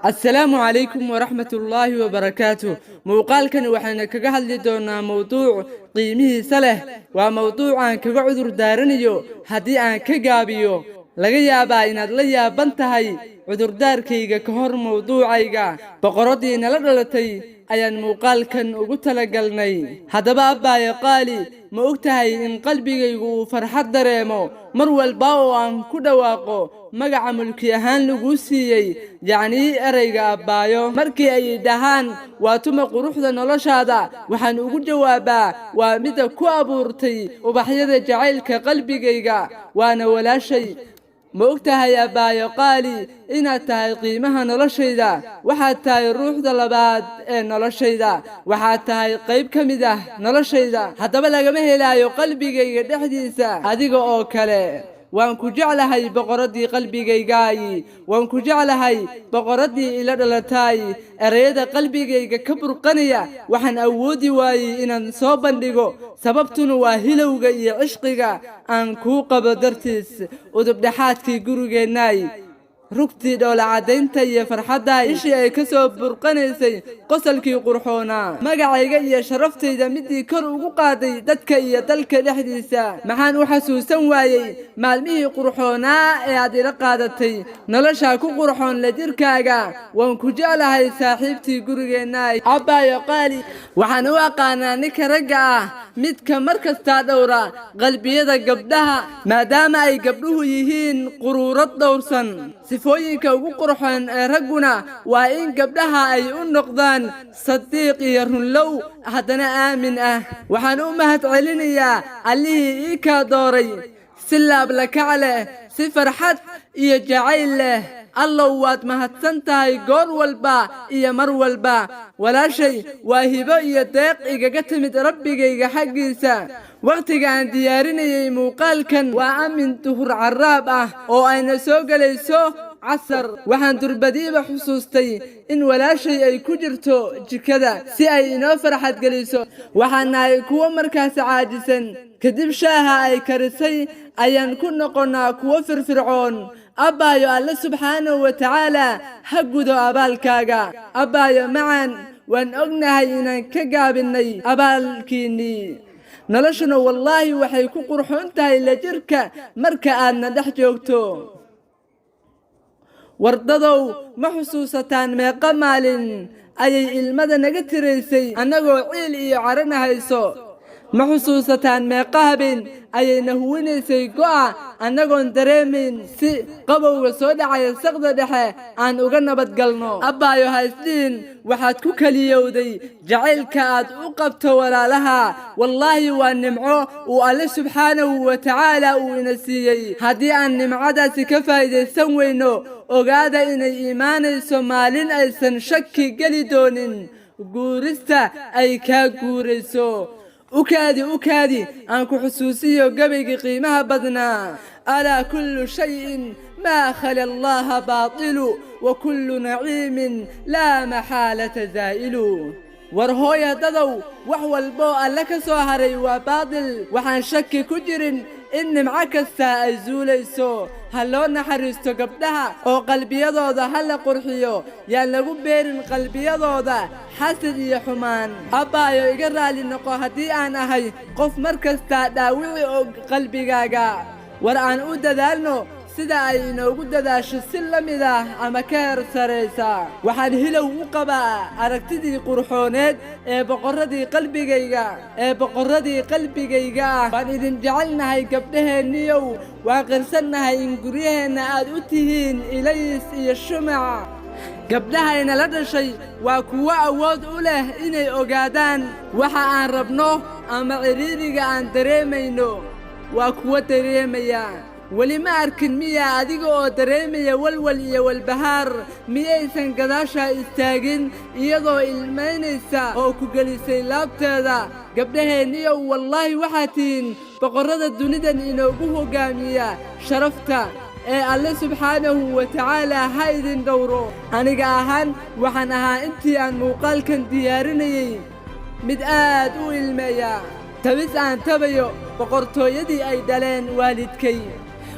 السلام عليكم ورحمة الله وبركاته. موقالكن وحنا كجا هادلي دونا موضوع قيمه سله وموضوع عن كجا عذر دارنيو هدي عن كجابيو laga yaabaa inaad la yaaban tahay cudurdaarkayga ka hor mawduucayga boqoradiina la dhalatay ayaan muuqaalkan ugu talagalnay haddaba abbaayo qaali ma ogtahay in qalbigaygu uu farxad dareemo mar walba oo aan ku dhawaaqo magaca mulki ahaan lagu siiyay yacni erayga abbaayo markii ay dhahaan waa tuma quruxda noloshaada waxaan ugu jawaabaa waa mid ku abuurtay ubaxyada jacaylka qalbigayga waana walaashay ma ogtahay abbaayo qaali inaad tahay qiimaha noloshayda waxaad tahay ruuxda labaad ee noloshayda waxaad tahay qayb ka mid ah noloshayda haddaba lagama helaayo qalbigayga dhexdiisa adiga oo kale waan ku jeclahay boqoradii qalbigaygaay waan ku jeclahay boqoradii ila dhalatay erayada qalbigayga ka burqanaya waxaan awoodi waayay inaan soo bandhigo sababtuna waa hilowga iyo cishqiga aan ku qabo dartiis udub dhaxaadkii gurigeenay rugtii dhoola cadaynta iyo farxadda ishii ay ka soo burqanaysay qosolkii qurxoona magacayga iyo sharaftayda midii kor ugu qaaday dadka iyo dalka dhexdiisa maxaan u xasuusan waayay maalmihii qurxoonaa ee aad ila qaadatay nolosha ku qurxoon la jirkaaga waan ku jeclahay saaxiibtii gurigeenna abbaayo qaali waxaan u aqaanaa ninka ragga ah midka markasta dhowra qalbiyada gabdhaha maadaama ay gabdhuhu yihiin quruurad dhowrsan sifooyinka ugu qurxoon ee ragguna waa in gabdhaha ay u noqdaan sadiiq iyo runlow haddana aamin ah waxaan u mahad celinayaa allihii ii kaa dooray si laablakac leh si farxad iyo jacayl leh allow waad mahadsan tahay goor walba iyo mar walba walaashay waa hibo iyo deeq igaga timid rabbigayga xaggiisa waqtiga aan diyaarinayay muuqaalkan waa amin duhur caraab ah oo ayna soo galayso casar waxaan durbadiiba xusuustay in walaashay ay ku jirto jikada si ay inoo farxad geliso waxaan nahay kuwo markaas caajisan kadib shaaha ay karisay ayaan ku noqonnaa kuwo firfircoon abbaayo alle subxaanahu wa tacaala ha gudo abaalkaaga abbaayo macaan waan ognahay inaan ka gaabinay abaalkiinnii noloshuna wallaahi waxay ku qurxoon tahay la jirka marka aadna dhex joogto wardadow ma xusuusataan meeqa maalin ayay ilmada naga tiraysay annagoo ciil iyo carana hayso ma xusuusataan meeqa habeen ayayna huwinaysay go'a annagoon dareemayn si qabowga soo dhacaya saqda dhexe aan uga nabadgalno abbaayo haysdhiin waxaad ku kaliyowday jacaylka aad u qabto walaalaha wallaahi waa nimco uu alle subxaanahu wa tacaala uu ina siiyey haddii aan nimcadaasi ka faa'iidaysan weyno ogaada inay iimaanayso maalin aysan shaki geli doonin guurista ay kaa guurayso أكادي أنكو حسوسي وقبيق قيمها بدنا ألا كل شيء ما خلى الله باطل وكل نعيم لا محالة زائل ورهويا ددو وحو البوء لك سوهري وباطل وحان شك كجر إن معك الساء زوليسو هلو نحرستو قبلها أو قلبي يضوضا هلا قرحيو يا لغو بيرن قلبي يضوضا حسد يا حمان أبايو يقرى لنقو هدي أنا هاي قف مركز تداوي أو قلبي غاقا ورعان أودا دالنو sida ay inoogu dadaasho si la mid ah ama ka hersaraysa waxaan hilow u qabaa aragtidii qurxooneed ee boqoradii qalbigayga waan idin jecelnahay gabdhaheenniyow waan qirsannahay in guryaheenna aad u tihiin ilays iyo shumac gabdhahayna la dhashay waa kuwo awood u leh inay ogaadaan waxa aan rabno ama ciriiriga aan dareemayno waa kuwo dareemaya weli ma arkin miya adiga oo dareemaya walwal iyo walbahaar miyaysan gadaasha istaagin iyadoo ilmaynaysa oo ku gelisay laabteeda gabdhaheenniyo wallaahi waxaa tihiin boqorada dunidan inoogu hogaamiya sharafta ee alle subxaanahu wa tacaala ha idin dhowro aniga ahaan waxaan ahaa intii aan muuqaalkan diyaarinayay mid aad u ilmeeya tabis aan tabayo boqortooyadii ay dhaleen waalidkay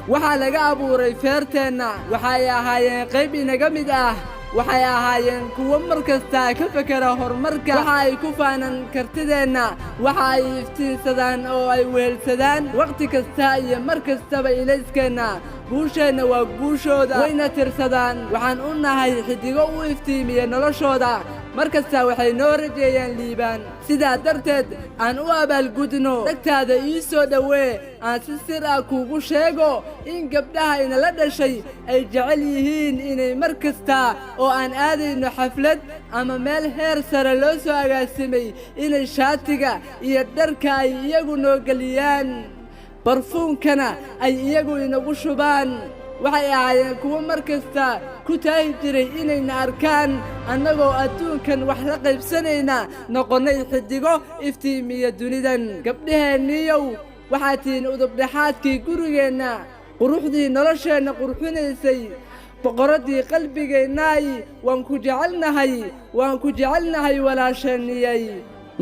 waxaa laga abuuray feerteenna waxay ahaayeen qayb inaga mid ah waxay ahaayeen kuwo markasta ka fakera horumarka waxa ay ku faanan kartideenna waxa ay iftiinsadaan oo ay weelsadaan waqti kasta iyo mar kastaba ilayskeenna guusheenna waa guushooda wayna tirsadaan waxaan u nahay xidigo u iftiimiya noloshooda markasta waxay noo rajeeyaan liibaan sidaa darteed aan u abaalgudno dhegtaada ii soo dhowee aan si sir ah kuugu sheego in gabdhaha inala dhashay ay jecel yihiin inay mar kasta oo aan aadayno xaflad ama meel heer sare loo soo agaasimay inay shaatiga iyo dharka ay iyagu noo geliyaan barfuunkana ay iyagu inagu shubaan waxay ahaayeen kuwo mar kasta ku taahi jiray inayna arkaan annagoo adduunkan wax la qaybsanayna noqonnay xidigo iftiimiya dunidan gabdhaheenniiyow waxaad tihiin udubdhexaadkii gurigeenna quruxdii nolosheenna qurxinaysay boqoraddii qalbigeennaay waan ku jecelnahay walaasheenniyay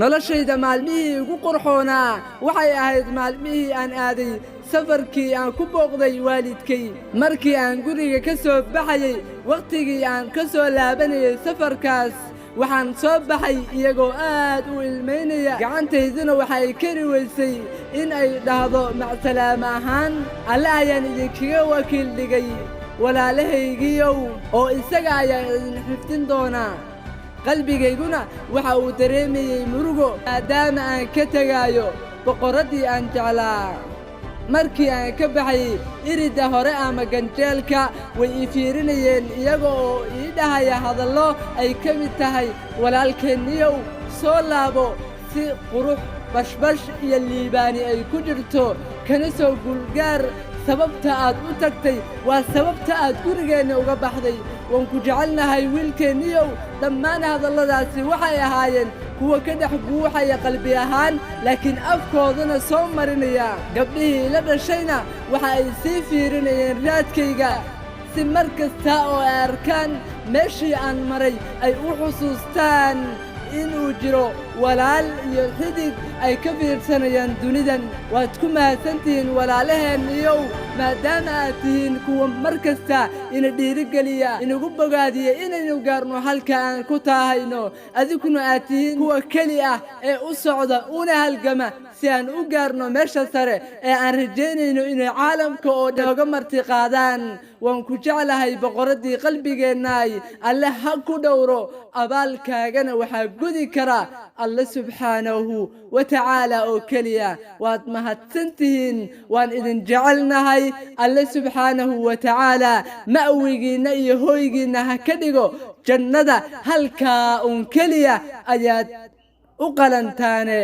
noloshayda maalmihii igu qurxoonaa waxay ahayd maalmihii aan aaday safarkii aan ku booqday waalidkay markii aan guriga ka soo baxayay wakhtigii aan ka soo laabanayay safarkaas waxaan soo baxay iyagoo aad u ilmaynaya gacantayduna waxay kari weysay in ay dhahdo macsalaamo ahaan alle ayaan idinkaga wakiil dhigay walaalahaygiyow oo isaga ayaa idin xifdin doonaa qalbigayguna waxa uu dareemayey murugo maadaama aan ka tegaayo boqoraddii aan jeclaa markii aan ka baxayey iridda hore ama ganjeelka way ii fiirinayeen iyaga oo ii dhahaya hadallo ay ka mid tahay walaalkeenniyow soo laabo si qurux bashbash iyo liibaani ay ku jirto kana soo guulgaar sababta aad u tagtay waa sababta aad gurigeenna uga baxday waan ku jecelnahay wiilkeenniyow dhammaan hadalladaasi waxay ahaayeen kuwa ka dhex buuxaya qalbi ahaan laakiin afkoodana soo marinaya gabdhihii ila dhashayna waxa ay sii fiirinayeen raadkayga si mar kasta oo ay arkaan meeshii aan maray ay u xusuustaan inuu jiro walaal iyo xidig ay ka fiirsanayaan dunidan waad ku mahadsantihiin walaalaheenniyow maadaama aad tihiin kuwa mar kasta ina dhiirigeliya inagu bogaadiya inaynu gaarno halka aan ku taahayno adiguna aad tihiin kuwa keli ah ee u socda una halgama si aan u gaarno meesha sare ee aan rajaynayno inay caalamka oo dhan nooga marti qaadaan waan ku jeclahay boqoraddii qalbigeennaay alle ha ku dhowro abaalkaagana waxaa gudi kara alle subxaanahu wa tacaala oo keliya waad mahadsantihiin waan idin jecelnahay alle subxaanahu wa tacaala ma'wigiinna iyo hooygiinna ha ka dhigo jannada halkaa uun keliya ayaad u qalantaane